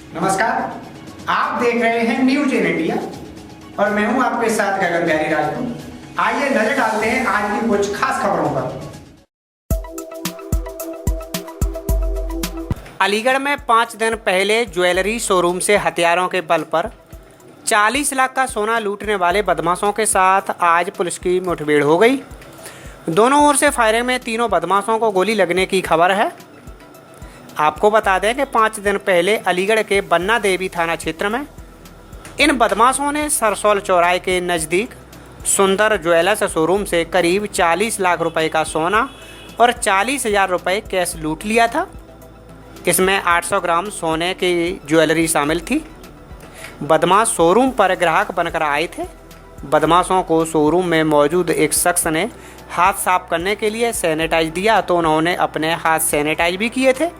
नमस्कार, आप देख रहे हैं न्यूज इन इंडिया और मैं हूं आपके साथ गगन बिहारी राजपूत। आइए नजर डालते हैं आज की कुछ खास खबरों पर। अलीगढ़ में 5 दिन पहले ज्वेलरी शोरूम से हथियारों के बल पर 40 लाख का सोना लूटने वाले बदमाशों के साथ आज पुलिस की मुठभेड़ हो गई। दोनों ओर से फायरिंग में तीनों बदमाशों को गोली लगने की खबर है। आपको बता दें कि 5 दिन पहले अलीगढ़ के बन्ना देवी थाना क्षेत्र में इन बदमाशों ने सरसौल चौराहे के नज़दीक सुंदर ज्वेलर्स शोरूम से करीब 40 लाख रुपए का सोना और 40,000 रुपये कैश लूट लिया था। इसमें 800 ग्राम सोने की ज्वेलरी शामिल थी। बदमाश शोरूम पर ग्राहक बनकर आए थे। बदमाशों को शोरूम में मौजूद एक शख्स ने हाथ साफ करने के लिए सैनिटाइज दिया तो उन्होंने अपने हाथ सैनिटाइज भी किए थे।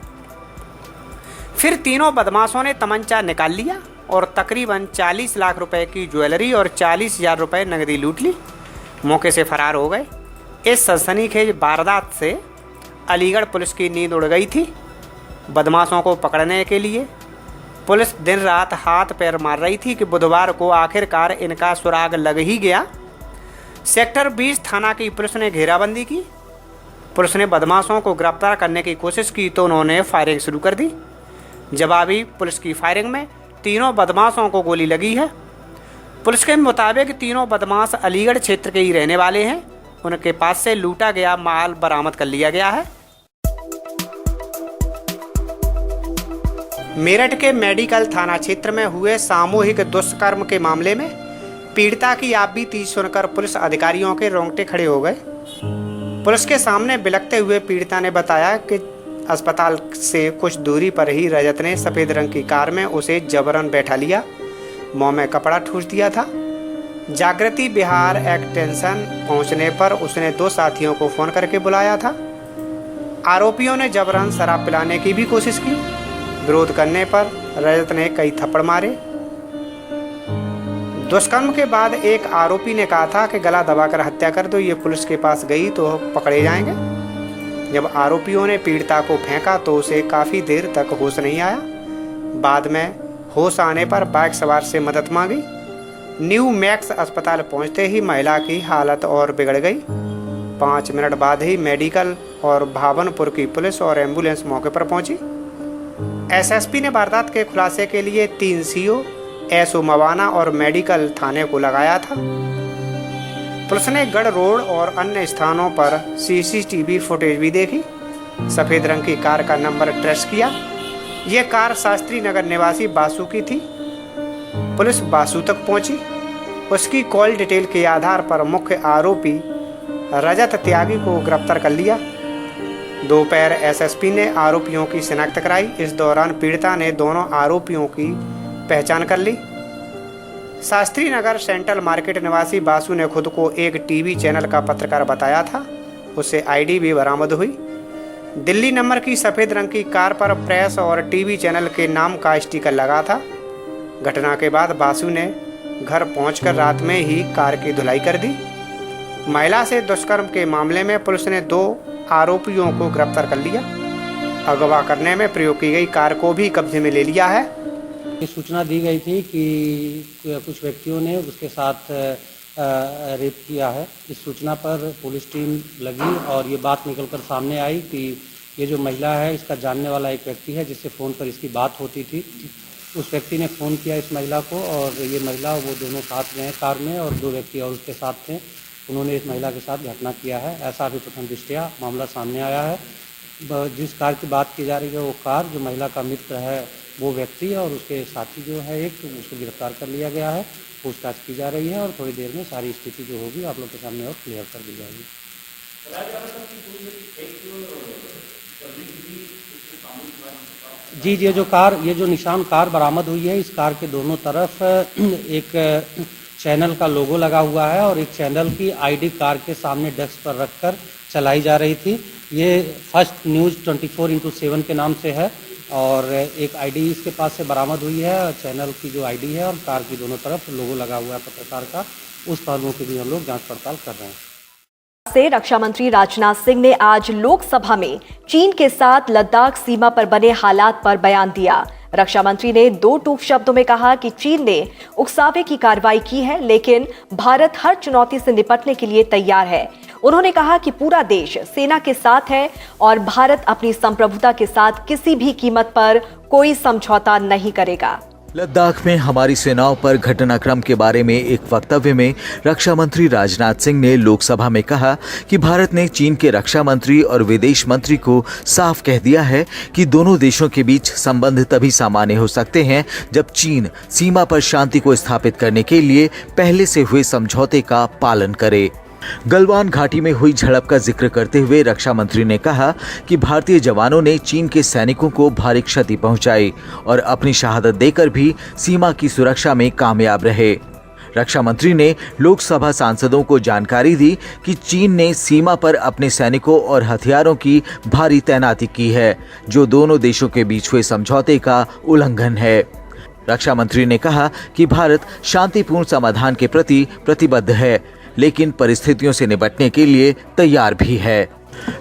फिर तीनों बदमाशों ने तमंचा निकाल लिया और तकरीबन 40 लाख रुपए की ज्वेलरी और 40,000 रुपये नकदी लूट ली। मौके से फरार हो गए। इस सनसनीखेज वारदात से अलीगढ़ पुलिस की नींद उड़ गई थी। बदमाशों को पकड़ने के लिए पुलिस दिन रात हाथ पैर मार रही थी कि बुधवार को आखिरकार इनका सुराग लग ही गया। सेक्टर 20 थाना की पुलिस ने घेराबंदी की। पुलिस ने बदमाशों को गिरफ्तार करने की कोशिश की तो उन्होंने फायरिंग शुरू कर दी। जवाबी पुलिस की फायरिंग में तीनों बदमाशों को गोली लगी है। पुलिस के मुताबिक तीनों बदमाश अलीगढ़ क्षेत्र के ही रहने वाले हैं। उनके पास से लूटा गया माल बरामद कर लिया गया है। मेरठ के मेडिकल थाना क्षेत्र में हुए सामूहिक दुष्कर्म के मामले में पीड़िता की आप बीती सुनकर पुलिस अधिकारियों के रोंगटे खड़े हो गए। पुलिस के सामने बिलखते हुए पीड़िता ने बताया कि अस्पताल से कुछ दूरी पर ही रजत ने सफ़ेद रंग की कार में उसे जबरन बैठा लिया, मुंह में कपड़ा ठूस दिया था। जागृति बिहार एक्सटेंशन पहुंचने पर उसने 2 साथियों को फ़ोन करके बुलाया था। आरोपियों ने जबरन शराब पिलाने की भी कोशिश की। विरोध करने पर रजत ने कई थप्पड़ मारे। दुष्कर्म के बाद एक आरोपी ने कहा था कि गला दबाकर हत्या कर दो, ये पुलिस के पास गई तो पकड़े जाएंगे। जब आरोपियों ने पीड़िता को फेंका तो उसे काफ़ी देर तक होश नहीं आया। बाद में होश आने पर बाइक सवार से मदद मांगी। न्यू मैक्स अस्पताल पहुंचते ही महिला की हालत और बिगड़ गई। 5 मिनट बाद ही मेडिकल और भावनपुर की पुलिस और एम्बुलेंस मौके पर पहुंची। एसएसपी ने वारदात के खुलासे के लिए 3 सीओ, एसओ मवाना और मेडिकल थाने को लगाया था। पुलिस ने गढ़ रोड और अन्य स्थानों पर सीसीटीवी फुटेज भी देखी। सफ़ेद रंग की कार का नंबर ट्रेस किया। यह कार शास्त्री नगर निवासी बासु की थी। पुलिस बासु तक पहुंची। उसकी कॉल डिटेल के आधार पर मुख्य आरोपी रजत त्यागी को गिरफ्तार कर लिया। दोपहर एसएसपी ने आरोपियों की शिनाख्त कराई। इस दौरान पीड़िता ने दोनों आरोपियों की पहचान कर ली। शास्त्री नगर सेंट्रल मार्केट निवासी बासु ने खुद को एक टीवी चैनल का पत्रकार बताया था। उससे आईडी भी बरामद हुई। दिल्ली नंबर की सफ़ेद रंग की कार पर प्रेस और टीवी चैनल के नाम का स्टिकर लगा था। घटना के बाद बासु ने घर पहुंचकर रात में ही कार की धुलाई कर दी। महिला से दुष्कर्म के मामले में पुलिस ने 2 आरोपियों को गिरफ्तार कर लिया। अगवा करने में प्रयोग की गई कार को भी कब्जे में ले लिया है। सूचना दी गई थी कि कुछ व्यक्तियों ने उसके साथ रेप किया है। इस सूचना पर पुलिस टीम लगी और ये बात निकलकर सामने आई कि ये जो महिला है इसका जानने वाला एक व्यक्ति है जिससे फ़ोन पर इसकी बात होती थी। उस व्यक्ति ने फ़ोन किया इस महिला को और ये महिला वो दोनों साथ में कार में और 2 व्यक्ति और उसके साथ थे। उन्होंने इस महिला के साथ घटना किया है, ऐसा अभी प्रथम दृष्टया मामला सामने आया है। जिस कार की बात की जा रही है वो कार, जो महिला का मित्र है वो व्यक्ति और उसके साथी जो है एक, उसको गिरफ्तार कर लिया गया है। पूछताछ की जा रही है और थोड़ी देर में सारी स्थिति जो होगी आप लोग के सामने और क्लियर कर दी जाएगी। जी, ये जो निशान कार बरामद हुई है, इस कार के दोनों तरफ एक चैनल का लोगो लगा हुआ है और एक चैनल की आईडी कार के सामने डेस्क पर रखकर चलाई जा रही थी। ये फर्स्ट न्यूज़ 24x7 के नाम से है और एक आईडी इसके पास से बरामद हुई है। चैनल की जो आईडी है और कार की दोनों तरफ लोगो लगा हुआ है पत्रकार का, उस पहलुओं की भी हम लोग जांच पड़ताल कर रहे हैं। से रक्षा मंत्री राजनाथ सिंह ने आज लोकसभा में चीन के साथ लद्दाख सीमा पर बने हालात पर बयान दिया। रक्षा मंत्री ने 2 टूक शब्दों में कहा कि चीन ने उकसावे की कार्रवाई की है, लेकिन भारत हर चुनौती से निपटने के लिए तैयार है। उन्होंने कहा कि पूरा देश सेना के साथ है और भारत अपनी संप्रभुता के साथ किसी भी कीमत पर कोई समझौता नहीं करेगा। लद्दाख में हमारी सेनाओं पर घटनाक्रम के बारे में एक वक्तव्य में रक्षा मंत्री राजनाथ सिंह ने लोकसभा में कहा कि भारत ने चीन के रक्षा मंत्री और विदेश मंत्री को साफ कह दिया है कि दोनों देशों के बीच संबंध तभी सामान्य हो सकते हैं जब चीन सीमा पर शांति को स्थापित करने के लिए पहले से हुए समझौते का पालन करे। गलवान घाटी में हुई झड़प का जिक्र करते हुए रक्षा मंत्री ने कहा कि भारतीय जवानों ने चीन के सैनिकों को भारी क्षति पहुंचाई और अपनी शहादत देकर भी सीमा की सुरक्षा में कामयाब रहे। रक्षा मंत्री ने लोकसभा सांसदों को जानकारी दी कि चीन ने सीमा पर अपने सैनिकों और हथियारों की भारी तैनाती की है, जो दोनों देशों के बीच हुए समझौते का उल्लंघन है। रक्षा मंत्री ने कहा कि भारत शांतिपूर्ण समाधान के प्रति प्रतिबद्ध है, लेकिन परिस्थितियों से निपटने के लिए तैयार भी है।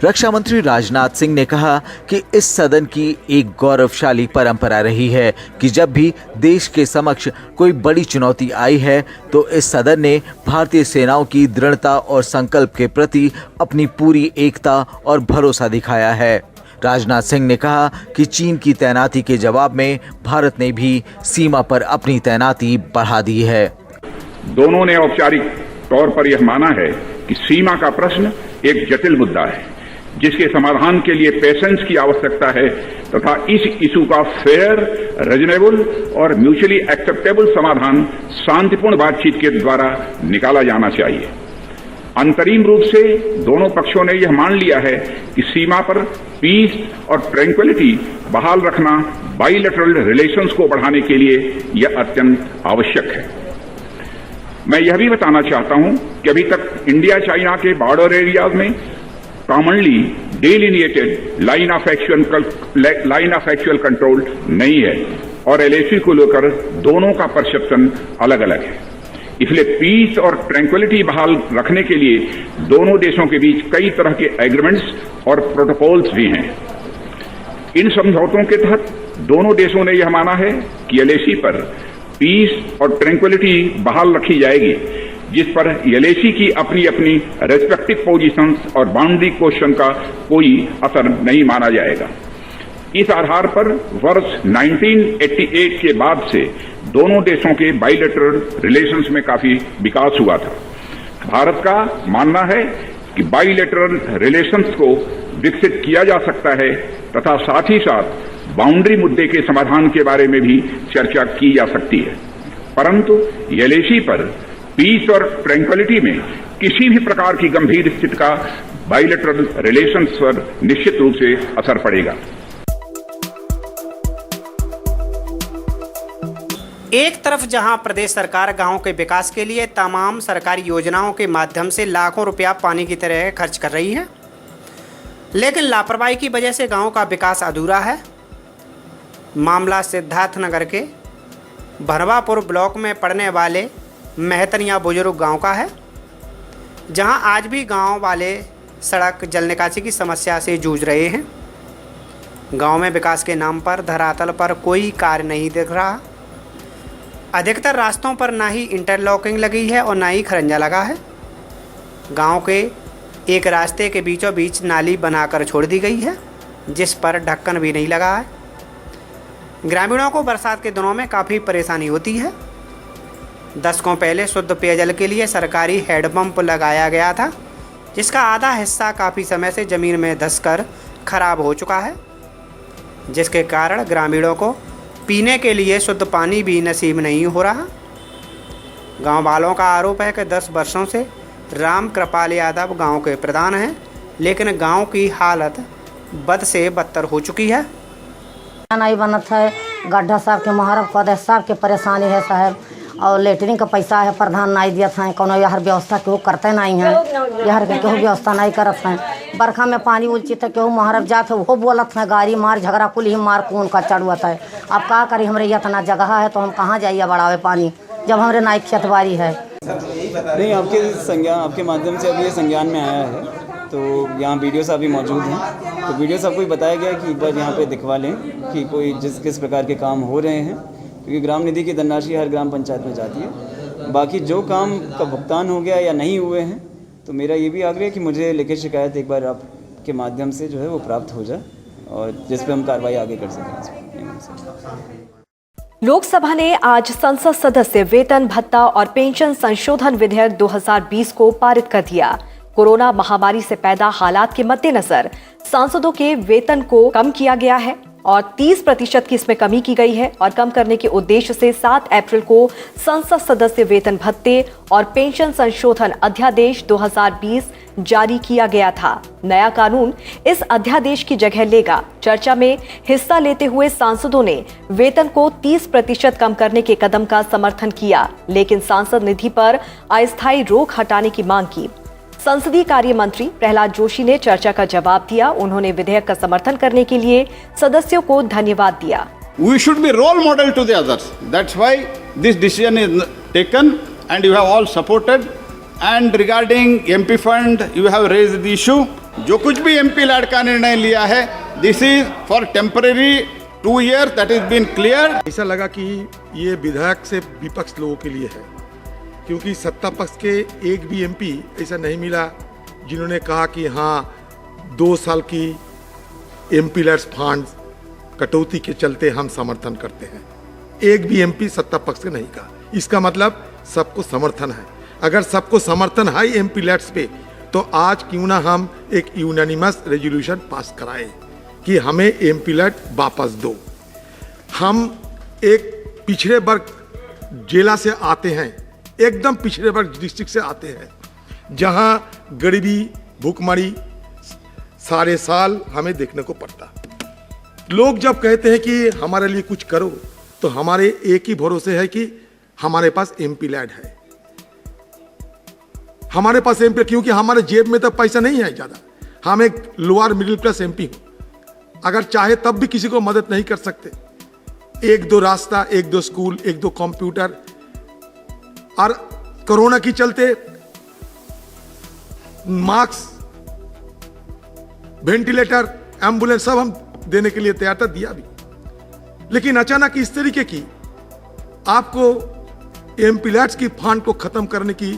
रक्षा मंत्री राजनाथ सिंह ने कहा कि इस सदन की एक गौरवशाली परंपरा रही है कि जब भी देश के समक्ष कोई बड़ी चुनौती आई है तो इस सदन ने भारतीय सेनाओं की दृढ़ता और संकल्प के प्रति अपनी पूरी एकता और भरोसा दिखाया है। राजनाथ सिंह ने कहा कि चीन की तैनाती के जवाब में भारत ने भी सीमा पर अपनी तैनाती बढ़ा दी है। दोनों ने औपचारिक तौर पर यह माना है कि सीमा का प्रश्न एक जटिल मुद्दा है, जिसके समाधान के लिए पेशेंस की आवश्यकता है तथा इस इशू का फेयर, रीजनेबल और म्यूचुअली एक्सेप्टेबल समाधान शांतिपूर्ण बातचीत के द्वारा निकाला जाना चाहिए। अंतरिम रूप से दोनों पक्षों ने यह मान लिया है कि सीमा पर पीस और ट्रैंक्विलिटी बहाल रखना बाइलेटरल रिलेशंस को बढ़ाने के लिए यह अत्यंत आवश्यक है। मैं यह भी बताना चाहता हूं कि अभी तक इंडिया चाइना के बॉर्डर एरियाज में commonly delineated line of actual control नहीं है और एलएसी को लेकर दोनों का परसेप्शन अलग अलग है। इसलिए पीस और ट्रैंक्विलिटी बहाल रखने के लिए दोनों देशों के बीच कई तरह के एग्रीमेंट्स और प्रोटोकॉल्स भी हैं। इन समझौतों के तहत दोनों देशों ने यह माना है कि एलएसी पर पीस और ट्रैंक्विलिटी बहाल रखी जाएगी, जिस पर एलएसी की अपनी अपनी रेस्पेक्टिव पोजीशंस और बाउंड्री क्वेश्चन का कोई असर नहीं माना जाएगा। इस आधार पर वर्ष 1988 के बाद से दोनों देशों के बाइलेटरल रिलेशंस में काफी विकास हुआ था। भारत का मानना है कि बाइलेटरल रिलेशंस को विकसित किया जा सकता है तथा साथ ही साथ बाउंड्री मुद्दे के समाधान के बारे में भी चर्चा की जा सकती है, परंतु एलएसी पर पीस और ट्रैंक्विलिटी में किसी भी प्रकार की गंभीर स्थिति का बाइलेटरल रिलेशंस पर निश्चित रूप से असर पड़ेगा। एक तरफ जहां प्रदेश सरकार गांवों के विकास के लिए तमाम सरकारी योजनाओं के माध्यम से लाखों रुपया पानी की तरह खर्च कर रही है, लेकिन लापरवाही की वजह से गांव का विकास अधूरा है। मामला सिद्धार्थनगर के भरवापुर ब्लॉक में पड़ने वाले मेहतनिया बुजुर्ग गांव का है, जहां आज भी गांव वाले सड़क जल निकासी की समस्या से जूझ रहे हैं। गांव में विकास के नाम पर धरातल पर कोई कार्य नहीं दिख रहा। अधिकतर रास्तों पर ना ही इंटरलॉकिंग लगी है और ना ही खरंजा लगा है। गांव के एक रास्ते के बीचों बीच नाली बनाकर छोड़ दी गई है, जिस पर ढक्कन भी नहीं लगा है। ग्रामीणों को बरसात के दिनों में काफ़ी परेशानी होती है। दशकों पहले शुद्ध पेयजल के लिए सरकारी हैंडपंप लगाया गया था, जिसका आधा हिस्सा काफ़ी समय से ज़मीन में धंसकर खराब हो चुका है, जिसके कारण ग्रामीणों को पीने के लिए शुद्ध पानी भी नसीब नहीं हो रहा। गांव वालों का आरोप है कि 10 वर्षों से राम कृपाल यादव गांव के प्रधान हैं, लेकिन गांव की हालत बद से बदतर हो चुकी है। नहीं बनत है, गड्ढा साहब के मुहर्रम कदे साहब के परेशानी है साहब, और लेटरिन का पैसा है प्रधान नहीं दिया था, कोनो यहर व्यवस्था केहू करते नहीं है, यहर के केहू व्यवस्था नहीं करत है। बरखा में पानी उलचित है, केहू मुहर्रम जात है वो बोलत है गाड़ी मार झगड़ा कुल ही मार कौन का चढ़ुत है। अब का करी, हमरे इतना जगह है तो हम कहाँ जाइए बढ़ावे पानी जब हमरे नाई खेतबारी है। नहीं, आपके माध्यम से अभी ये संज्ञान में आया है तो यहाँ वीडियो साहब भी मौजूद हैं, तो वीडियो साहब को भी बताया गया कि एक बार यहाँ पे दिखवा लें कि कोई किस प्रकार के काम हो रहे हैं, क्योंकि ग्राम निधि की धनराशि हर ग्राम पंचायत में जाती है। बाकी जो काम का भुगतान हो गया या नहीं हुए हैं, तो मेरा ये भी आग्रह है कि मुझे लिखित शिकायत एक बार आपके माध्यम से जो है वो प्राप्त हो जाए और जिस पर हम कार्रवाई आगे कर सकें। लोकसभा ने आज संसद सदस्य वेतन भत्ता और पेंशन संशोधन विधेयक 2020 को पारित कर दिया। कोरोना महामारी से पैदा हालात के मद्देनजर सांसदों के वेतन को कम किया गया है और 30% की इसमें कमी की गई है और कम करने के उद्देश्य से 7 अप्रैल को संसद सदस्य वेतन भत्ते और पेंशन संशोधन अध्यादेश 2020 जारी किया गया था। नया कानून इस अध्यादेश की जगह लेगा। चर्चा में हिस्सा लेते हुए सांसदों ने वेतन को 30% कम करने के कदम का समर्थन किया, लेकिन सांसद निधि पर अस्थायी रोक हटाने की मांग की। संसदीय कार्य मंत्री प्रहलाद जोशी ने चर्चा का जवाब दिया। उन्होंने विधेयक का समर्थन करने के लिए सदस्यों को धन्यवाद दिया। We should be role model to the others. That's why this decision is taken and you have all supported. And regarding MP fund, you have raised the issue. जो कुछ भी MP लैड का निर्णय लिया है, this is for temporary 2 years, that is been cleared. ऐसा लगा कि ये विधायक से विपक्ष लोगों के लिए है, क्योंकि सत्ता पक्ष के एक भी एमपी ऐसा नहीं मिला जिन्होंने कहा कि हाँ 2 साल की एमपी लैड्स फंड कटौती के चलते हम समर्थन करते हैं। एक भी एमपी सत्ता पक्ष से नहीं कहा। इसका मतलब सबको समर्थन है। अगर सबको समर्थन है एमपी लैड्स पे, तो आज क्यों ना हम एक यूनानिमस रेजोल्यूशन पास कराएं कि हमें एमपी लैड वापस दो। हम एक पिछड़े वर्ग जिला से आते हैं, एकदम पिछड़े वर्ग डिस्ट्रिक्ट से आते हैं, जहां गरीबी भूखमरी सारे साल हमें देखने को पड़ता। लोग जब कहते हैं कि हमारे लिए कुछ करो, तो हमारे एक ही भरोसे है कि हमारे पास एमपी लैड है। हमारे पास एमपी, क्योंकि हमारे जेब में तो पैसा नहीं है ज्यादा। हम एक लोअर मिडिल क्लास एमपी हूं। अगर चाहे तब भी किसी को मदद नहीं कर सकते। 1-2 रास्ता, 1-2 स्कूल, 1-2 कंप्यूटर, और कोरोना की चलते मास्क, वेंटिलेटर, एम्बुलेंस सब हम देने के लिए तैयार था, दिया भी। लेकिन अचानक इस तरीके की आपको एमपी लैड्स की फंड को खत्म करने की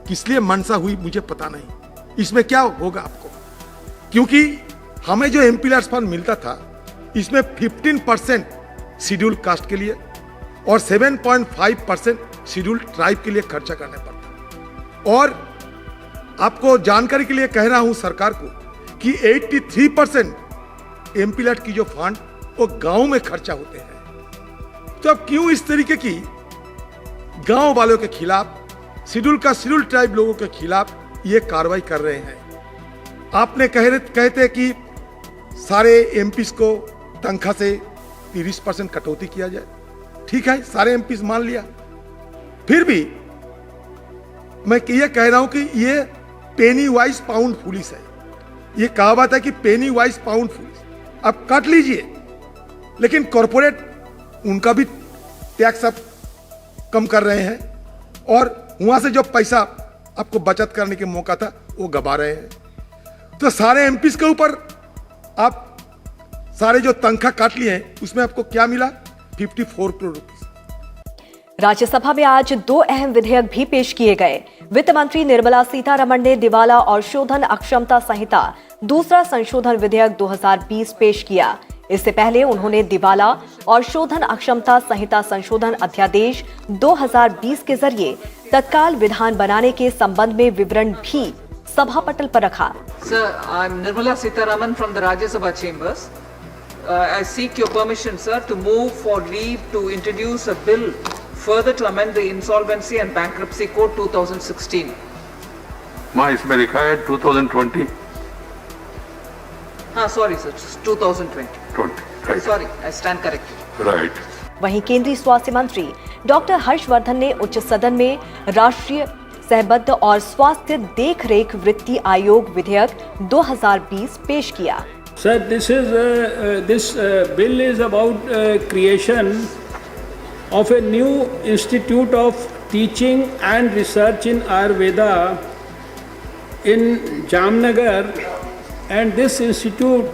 किस लिए मनसा हुई, मुझे पता नहीं। इसमें क्या होगा आपको, क्योंकि हमें जो एमपी लैड्स फंड मिलता था, इसमें 15% शेड्यूल कास्ट के लिए और 7.5% शेड्यूल ट्राइब के लिए खर्चा करना पड़ता। और आपको जानकारी के लिए कह रहा हूं सरकार को कि 83% एमपी लैड की जो फंड वो गांव में खर्चा होते हैं। तो अब क्यों इस तरीके की गांव वालों के खिलाफ, शेड्यूल ट्राइब लोगों के खिलाफ ये कार्रवाई कर रहे हैं? आपने कहते कि सारे एमपीस को तनख्वाह से 30% कटौती किया जाए। ठीक है, सारे एमपीस मान लिया। फिर भी मैं ये कह रहा हूं कि ये पेनी वाइज पाउंड फुलिश है। ये कहावत है कि पेनी वाइज पाउंड फुलिश। अब काट लीजिए, लेकिन कॉर्पोरेट उनका भी टैक्स अब कम कर रहे हैं और वहां से जो पैसा आपको बचत करने के मौका था वो गवा रहे हैं। तो सारे एमपीस के ऊपर आप सारे जो तनख्वाह काट लिए हैं, उसमें आपको क्या मिला? 54 करोड़ रुपए। राज्यसभा में आज 2 अहम विधेयक भी पेश किए गए। वित्त मंत्री निर्मला सीतारमण ने दिवाला और शोधन अक्षमता संहिता दूसरा संशोधन विधेयक 2020 पेश किया। इससे पहले उन्होंने दिवाला और शोधन अक्षमता संहिता संशोधन अध्यादेश 2020 के जरिए तत्काल विधान बनाने के संबंध में विवरण भी सभा पटल पर रखा। Sir, I'm Nirmala Sitharaman from the Rajya Sabha chambers. I seek your permission, sir, to move for leave to introduce a bill further to amend the Insolvency and Bankruptcy Code 2016. माँ इसमें लिखा है 2020. हाँ, sorry sir, 2020. 20, right. Sorry, I stand corrected. Right. वहीं केंद्रीय स्वास्थ्य मंत्री doctor Harshvardhan ने उच्च सदन में राष्ट्रीय सहबद्ध और स्वास्थ्य देखरेख वृत्ति आयोग विधेयक 2020 पेश किया। Sir, this bill is about creation of a new Institute of Teaching and Research in Ayurveda in Jamnagar, and this institute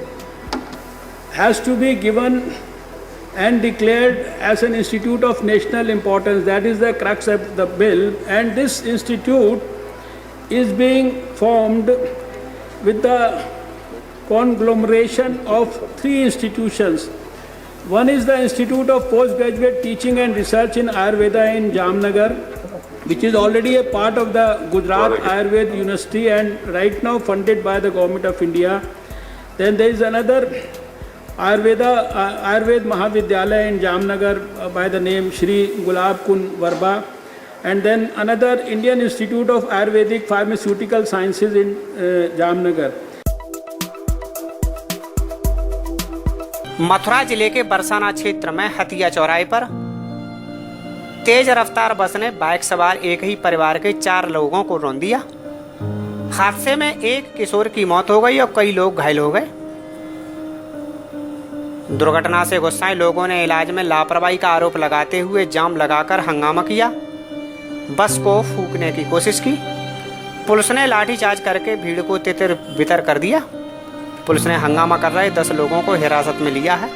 has to be given and declared as an institute of national importance. That is the crux of the bill, and this institute is being formed with the conglomeration of 3 institutions. One is the Institute of Postgraduate Teaching and Research in Ayurveda in Jamnagar, which is already a part of the Gujarat Ayurveda University and right now funded by the Government of India. Then there is another Ayurveda Mahavidyalaya in Jamnagar by the name Shri Gulab Kund Varba, and then another Indian Institute of Ayurvedic Pharmaceutical Sciences in Jamnagar. Mathura जिले के बरसाना क्षेत्र में हथिया चौराहे पर तेज रफ्तार बस ने बाइक सवार एक ही परिवार के 4 लोगों को रौंद दिया। हादसे में एक किशोर की मौत हो गई और कई लोग घायल हो गए। दुर्घटना से गुस्साए लोगों ने इलाज में लापरवाही का आरोप लगाते हुए जाम लगाकर हंगामा किया, बस को फूंकने की कोशिश की। पुलिस ने लाठीचार्ज करके भीड़ को तितर बितर कर दिया। पुलिस ने हंगामा कर रहे 10 लोगों को हिरासत में लिया है।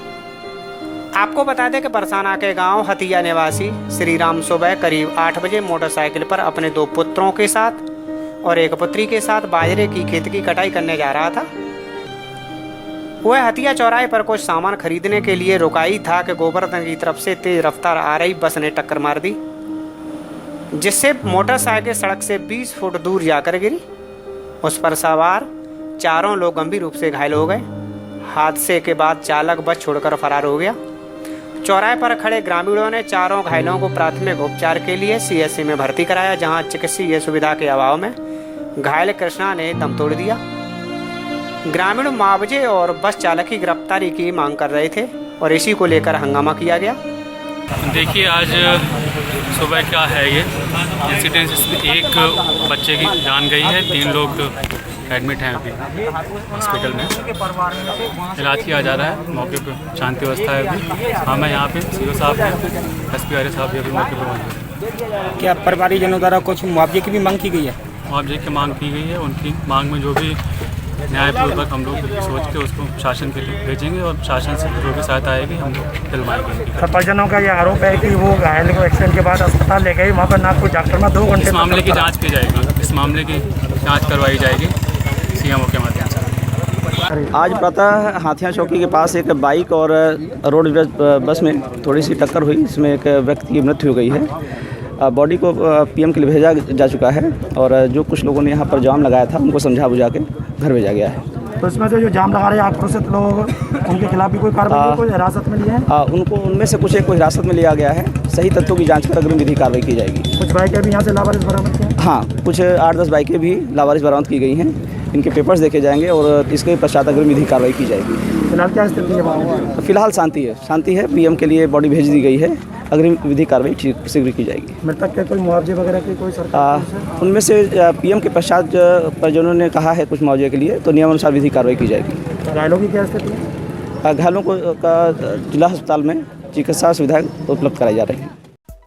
आपको बता दें कि बरसाना के गांव हथिया निवासी श्री राम सुबह करीब 8 बजे मोटरसाइकिल पर अपने 2 पुत्रों के साथ और एक पुत्री के साथ बाजरे की खेत की कटाई करने जा रहा था। वह हथिया चौराहे पर कुछ सामान खरीदने के लिए रुकाई था कि गोवर्धन की तरफ से तेज रफ्तार आ रही बस ने टक्कर मार दी, जिससे मोटरसाइकिल सड़क से 20 फुट दूर जाकर गिरी। उस पर सवार 4 लोग गंभीर रूप से घायल हो गए। हादसे के बाद चालक बस छोड़कर फरार हो गया। चौराहे पर खड़े ग्रामीणों ने 4 घायलों को प्राथमिक उपचार के लिए सीएचसी में भर्ती कराया, जहां चिकित्सीय सुविधा के अभाव में घायल कृष्णा ने दम तोड़ दिया। ग्रामीण मुआवजे और बस चालक की गिरफ्तारी की मांग कर रहे थे और इसी को लेकर हंगामा किया गया। देखिए, आज सुबह क्या है ये इंसिडेंट, इसमें एक बच्चे की जान गई है, 3 लोग एडमिट हैं अभी हॉस्पिटल में, इलाज किया जा रहा है। मौके पर शांति व्यवस्था है अभी। हाँ, मैं यहाँ पे सीओ साहब हैं, एसपी आर्य साहब भी अभी मौके पर मौजूद। क्या परिवारीजनों द्वारा कुछ मुआवजे की भी मांग की गई है? मुआवजे की मांग की गई है। उनकी मांग में जो भी न्यायपूर्वक हम लोग सोच के उसको शासन के लिए भेजेंगे और शासन से जो भी सहायता आएगी हम लोग दिलवाएंगे। परिजनों का यह आरोप है कि वो घायल को एक्सीडेंट के बाद अस्पताल ले गए, वहाँ पर ना कोई डॉक्टर में 2 घंटे। इस मामले की जाँच की जाएगी, इस मामले की जाँच करवाई जाएगी सीएमओ के माध्यम से। आज प्रातः हाथिया चौकी के पास एक बाइक और रोड बस में थोड़ी सी टक्कर हुई, इसमें एक व्यक्ति की मृत्यु हो गई है। बॉडी को पीएम के लिए भेजा जा चुका है और जो कुछ लोगों ने यहाँ पर जाम लगाया था उनको समझा बुझा के घर भेजा गया है। तो इसमें से जो जाम लगा रहे हैं आक्रोशित लोग, उनके खिलाफ भी कोई कार्रवाई, कोई हिरासत में लिए हैं? उनको उनमें से कुछ एक को हिरासत में लिया गया है। सही तथ्यों की जांच कर अग्रिम विधि कार्रवाई की जाएगी। कुछ बाइकें भी यहाँ से लावारिस बरामद की हैं? हाँ, कुछ 8-10 बाइकें भी लावारिस बरामद की गई हैं। इनके पेपर्स देखे जाएंगे और इसके पश्चात अग्रिम विधि कार्रवाई की जाएगी। फिलहाल क्या स्थिति है? फिलहाल शांति है। पीएम के लिए बॉडी भेज दी गई है। अग्रिम विधि कार्रवाई शीघ्र की जाएगी। मृतक के कोई मुआवजे वगैरह की कोई सरकार? उनमें से पीएम के पश्चात परिजनों ने कहा है कुछ मुआवजे के लिए, तो नियमानुसार विधि कार्रवाई की जाएगी। घायलों की क्या स्थिति है? घायलों को जिला अस्पताल में चिकित्सा सुविधाएं उपलब्ध कराई जा रही है।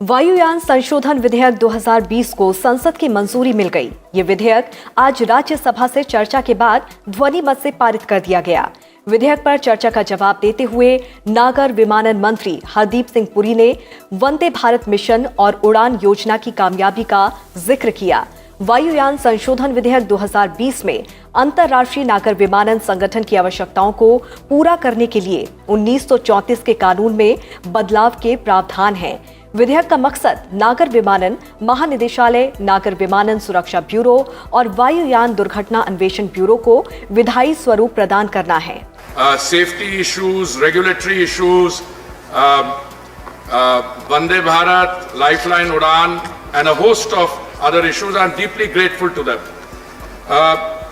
वायुयान संशोधन विधेयक 2020 को संसद की मंजूरी मिल गई। ये विधेयक आज राज्यसभा से चर्चा के बाद ध्वनि मत से पारित कर दिया गया। विधेयक पर चर्चा का जवाब देते हुए नागर विमानन मंत्री हरदीप सिंह पुरी ने वंदे भारत मिशन और उड़ान योजना की कामयाबी का जिक्र किया। वायुयान संशोधन विधेयक 2020 में अंतर्राष्ट्रीय नागर विमानन संगठन की आवश्यकताओं को पूरा करने के लिए 1934 के कानून में बदलाव के प्रावधान हैं। विधेयक का मकसद नागर विमानन महानिदेशालय, नागर विमानन सुरक्षा ब्यूरो और वायुयान दुर्घटना अन्वेषण ब्यूरो को विधायी स्वरूप प्रदान करना है। Safety issues, regulatory issues, Vande Bharat, Lifeline Udan, and a host of other issues. I'm deeply grateful to them.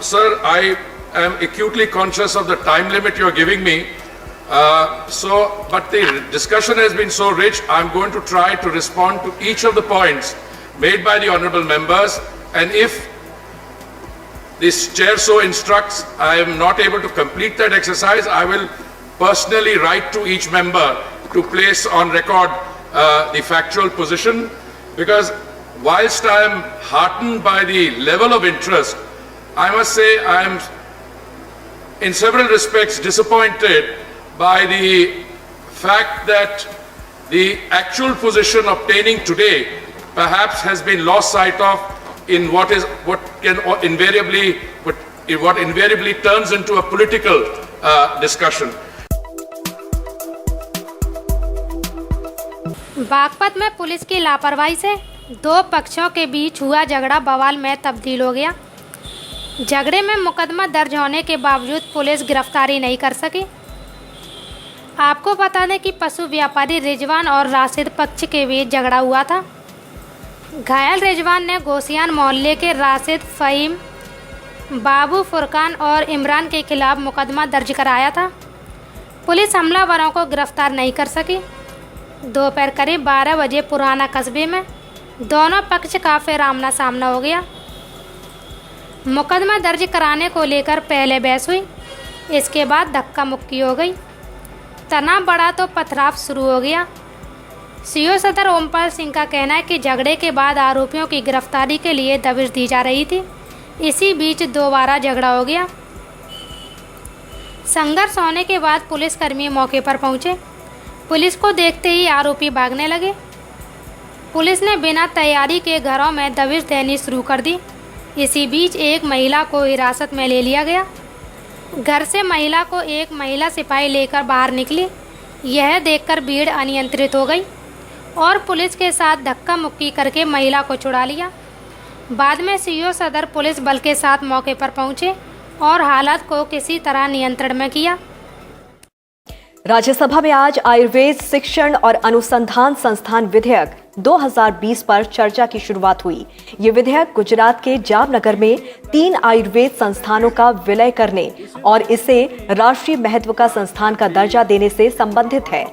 Sir, I am acutely conscious of the time limit you're giving me. But the discussion has been so rich, I'm going to try to respond to each of the points made by the honourable members, and if this chair so instructs, I am not able to complete that exercise, I will personally write to each member to place on record the factual position, because whilst I am heartened by the level of interest I must say I am in several respects disappointed by the fact that the actual position obtaining today perhaps has been lost sight of in what invariably turns into a political discussion. Baghpat में police की लापरवाही से दो पक्षों के बीच हुआ झगड़ा बवाल में तब्दील हो गया। झगड़े में मुकदमा दर्ज होने के बावजूद पुलिस गिरफ्तारी नहीं कर सकी। आपको बता दें कि पशु व्यापारी रिजवान और राशिद पक्ष के बीच झगड़ा हुआ था। घायल रिजवान ने गोसियान मोहल्ले के राशिद, फ़हीम, बाबू, फुरकान और इमरान के खिलाफ मुकदमा दर्ज कराया था। पुलिस हमलावरों को गिरफ्तार नहीं कर सकी। दोपहर करीब 12 बजे पुराना कस्बे में दोनों पक्ष का फिर आमना सामना हो गया। मुकदमा दर्ज कराने को लेकर पहले बहस हुई, इसके बाद धक्का मुक्की हो गई। तनाव बढ़ा तो पथराव शुरू हो गया। सीओ सदर ओमपाल सिंह का कहना है कि झगड़े के बाद आरोपियों की गिरफ्तारी के लिए दबिश दी जा रही थी। इसी बीच दोबारा झगड़ा हो गया। संघर्ष होने के बाद पुलिसकर्मी मौके पर पहुंचे। पुलिस को देखते ही आरोपी भागने लगे। पुलिस ने बिना तैयारी के घरों में दबिश देनी शुरू कर दी। इसी बीच एक महिला को हिरासत में ले लिया गया। घर से महिला को एक महिला सिपाही लेकर बाहर निकली। यह देखकर भीड़ अनियंत्रित हो गई और पुलिस के साथ धक्का मुक्की करके महिला को छुड़ा लिया। बाद में सीओ सदर पुलिस बल के साथ मौके पर पहुंचे और हालात को किसी तरह नियंत्रण में किया। राज्यसभा में आज आयुर्वेद शिक्षण और अनुसंधान संस्थान विधेयक 2020 पर चर्चा की शुरुआत हुई। ये विधेयक गुजरात के जामनगर में 3 आयुर्वेद संस्थानों का विलय करने और इसे राष्ट्रीय महत्व का संस्थान का दर्जा देने से संबंधित है।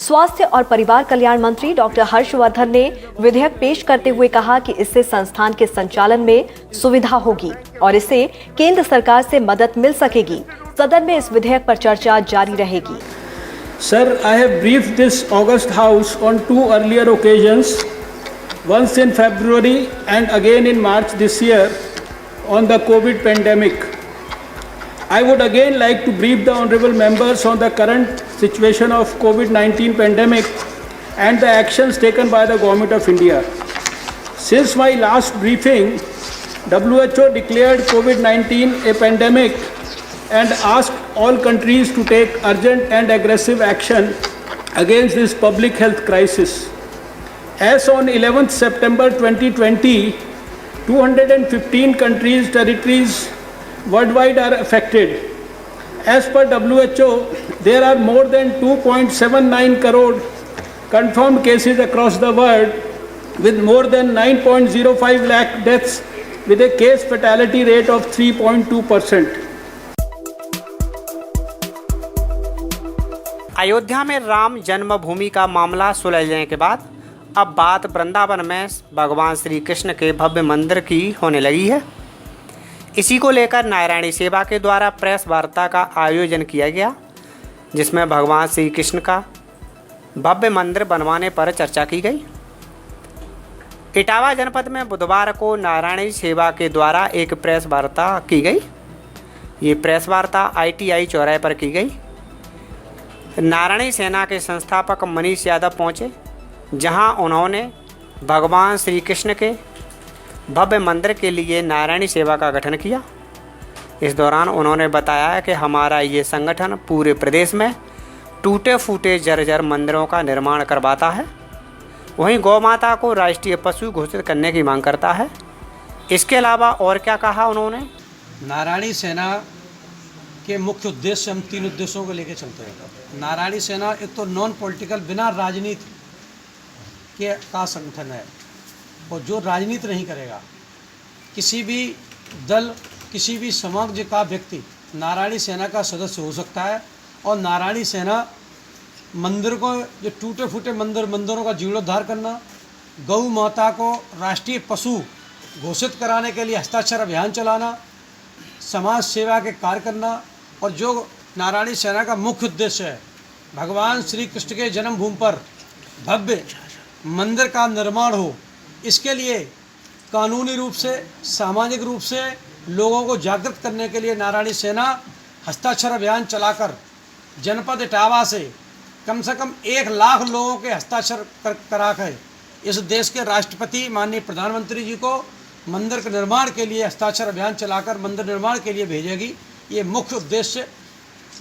स्वास्थ्य और परिवार कल्याण मंत्री डॉक्टर हर्षवर्धन ने विधेयक पेश करते हुए कहा कि इससे संस्थान के संचालन में सुविधा होगी और इससे केंद्र सरकार से मदद मिल सकेगी। सदन में इस विधेयक पर चर्चा जारी रहेगी। Sir, I have briefed this August House on 2 earlier occasions, once in February and again in March this year, on the COVID pandemic. I would again like to brief the honorable members on the current situation of COVID-19 pandemic and the actions taken by the Government of India. Since my last briefing, WHO declared COVID-19 a pandemic and asked all countries to take urgent and aggressive action against this public health crisis. As on 11th September 2020, 215 countries, territories worldwide are affected. As per WHO, there are more than 2.79 crore confirmed cases across the world, with more than 9.05 lakh deaths, with a case fatality rate of 3.2%. Ayodhya में राम जन्मभूमि का मामला सुलझने के बाद अब बात वृंदावन में भगवान श्री कृष्ण के भव्य मंदिर की होने लगी है। इसी को लेकर नारायणी सेवा के द्वारा प्रेस वार्ता का आयोजन किया गया, जिसमें भगवान श्री कृष्ण का भव्य मंदिर बनवाने पर चर्चा की गई। इटावा जनपद में बुधवार को नारायणी सेवा के द्वारा एक प्रेस वार्ता की गई। ये प्रेस वार्ता ITI चौराहे पर की गई। नारायणी सेना के संस्थापक मनीष यादव पहुंचे, जहां उन्होंने भगवान श्री कृष्ण के भव्य मंदिर के लिए नारायणी सेवा का गठन किया। इस दौरान उन्होंने बताया कि हमारा ये संगठन पूरे प्रदेश में टूटे फूटे जर्जर मंदिरों का निर्माण करवाता है। वहीं गौ माता को राष्ट्रीय पशु घोषित करने की मांग करता है। इसके अलावा और क्या कहा उन्होंने? नारायणी सेना के मुख्य उद्देश्य, हम 3 उद्देश्यों को लेकर चलते हैं। नारायणी सेना एक तो नॉन पॉलिटिकल, बिना राजनीति के का संगठन है, और जो राजनीति नहीं करेगा, किसी भी दल, किसी भी समाज का व्यक्ति नारायणी सेना का सदस्य हो सकता है। और नारायणी सेना मंदिर को, जो टूटे फूटे मंदिरों का जीर्णोद्धार करना, गौ माता को राष्ट्रीय पशु घोषित कराने के लिए हस्ताक्षर अभियान चलाना, समाज सेवा के कार्य करना, और जो नारायणी सेना का मुख्य उद्देश्य है, भगवान श्री कृष्ण के जन्मभूमि पर भव्य मंदिर का निर्माण हो, इसके लिए कानूनी रूप से, सामाजिक रूप से लोगों को जागृत करने के लिए नारायणी सेना हस्ताक्षर अभियान चलाकर जनपद इटावा से कम 1 लाख लोगों के हस्ताक्षर करा कर इस देश के राष्ट्रपति माननीय प्रधानमंत्री जी को मंदिर के निर्माण के लिए हस्ताक्षर अभियान चलाकर मंदिर निर्माण के लिए भेजेगी। ये मुख्य उद्देश्य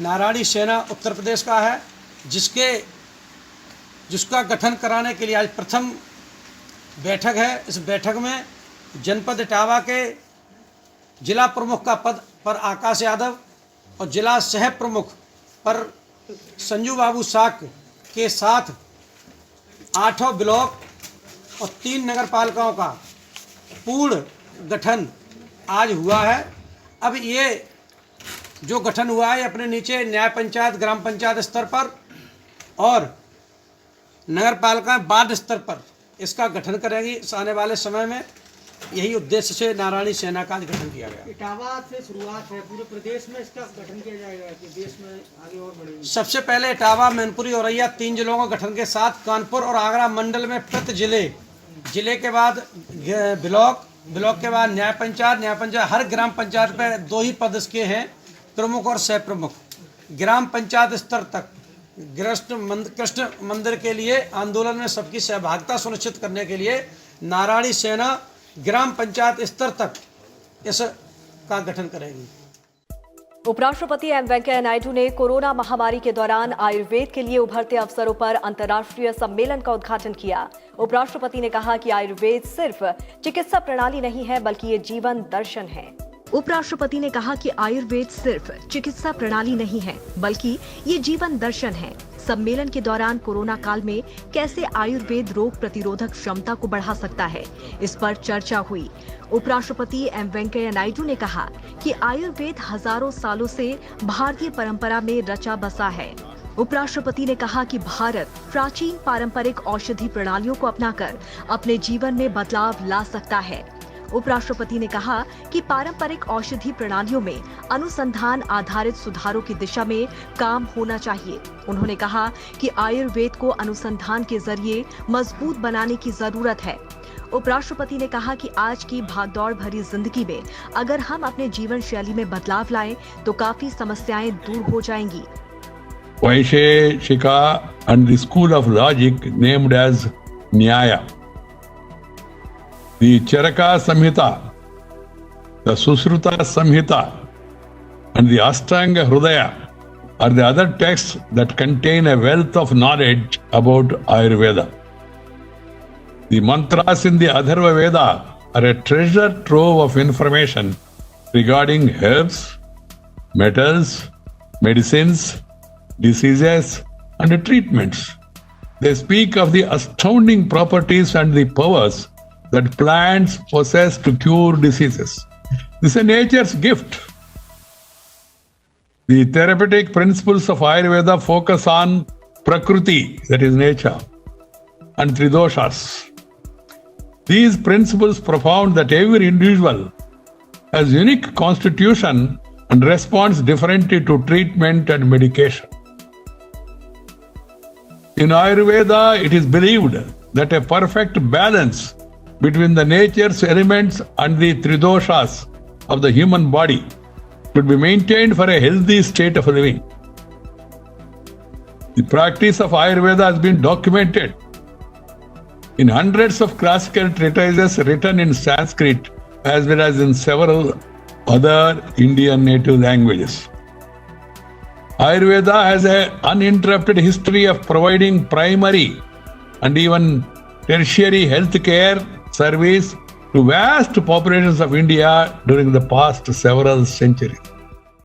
नारायणी सेना उत्तर प्रदेश का है, जिसका गठन कराने के लिए आज प्रथम बैठक है। इस बैठक में जनपद इटावा के जिला प्रमुख का पद पर आकाश यादव और जिला सह प्रमुख पर संजू बाबू साक के साथ 8 ब्लॉक और 3 नगर पालिकाओं का पूर्ण गठन आज हुआ है। अब ये जो गठन हुआ है अपने नीचे न्याय पंचायत, ग्राम पंचायत स्तर पर और नगर पालिका वार्ड स्तर पर इसका गठन करेंगी। आने वाले समय में यही उद्देश्य से नारायणी सेना का गठन किया गया। इटावा से शुरुआत है, पूरे प्रदेश में इसका गठन किया जाएगा कि देश में आगे और बढ़ेगी। सबसे पहले इटावा, मैनपुरी, औरैया 3 जिलों का गठन के साथ कानपुर और आगरा मंडल में प्रति जिले के बाद ब्लॉक के बाद न्याय पंचायत, हर ग्राम पंचायत पे 2 ही पद इसके हैं, प्रमुख और सह प्रमुख। ग्राम पंचायत स्तर तक कृष्ण मंदिर के लिए आंदोलन में सबकी सहभागिता सुनिश्चित करने के लिए नारायणी सेना ग्राम पंचायत स्तर तक इसका गठन करेगी। उपराष्ट्रपति एम वेंकैया नायडू ने कोरोना महामारी के दौरान आयुर्वेद के लिए उभरते अवसरों पर अंतर्राष्ट्रीय सम्मेलन का उद्घाटन किया। उपराष्ट्रपति ने कहा कि आयुर्वेद सिर्फ चिकित्सा प्रणाली नहीं है, बल्कि ये जीवन दर्शन है। उपराष्ट्रपति ने कहा कि आयुर्वेद सिर्फ चिकित्सा प्रणाली नहीं है, बल्कि ये जीवन दर्शन है। सम्मेलन के दौरान कोरोना काल में कैसे आयुर्वेद रोग प्रतिरोधक क्षमता को बढ़ा सकता है, इस पर चर्चा हुई। उपराष्ट्रपति एम वेंकैया नायडू ने कहा कि आयुर्वेद हजारों सालों से भारतीय परंपरा में रचा बसा है। उपराष्ट्रपति ने कहा कि भारत प्राचीन पारंपरिक औषधि प्रणालियों को अपनाकर अपने जीवन में बदलाव ला सकता है। उपराष्ट्रपति ने कहा कि पारंपरिक औषधि प्रणालियों में अनुसंधान आधारित सुधारों की दिशा में काम होना चाहिए। उन्होंने कहा कि आयुर्वेद को अनुसंधान के जरिए मजबूत बनाने की जरूरत है। उपराष्ट्रपति ने कहा कि आज की भागदौड़ भरी जिंदगी में अगर हम अपने जीवन शैली में बदलाव लाएं तो काफी समस्याएं दूर हो जाएंगी। Vaisheshika and the school of logic named as Nyaya. The Charaka Samhita, the Susruta Samhita, and the Ashtanga Hrudaya are the other texts that contain a wealth of knowledge about Ayurveda. The mantras in the Atharva Veda are a treasure trove of information regarding herbs, metals, medicines, diseases, and treatments. They speak of the astounding properties and the powers that plants possess to cure diseases. This is nature's gift. The therapeutic principles of Ayurveda focus on Prakriti, that is nature, and Tridoshas. These principles propound that every individual has unique constitution and responds differently to treatment and medication. In Ayurveda, it is believed that a perfect balance between the nature's elements and the Tridoshas of the human body should be maintained for a healthy state of living. The practice of Ayurveda has been documented in hundreds of classical treatises written in Sanskrit as well as in several other Indian native languages. Ayurveda has an uninterrupted history of providing primary and even tertiary health care service to vast populations of India during the past several centuries.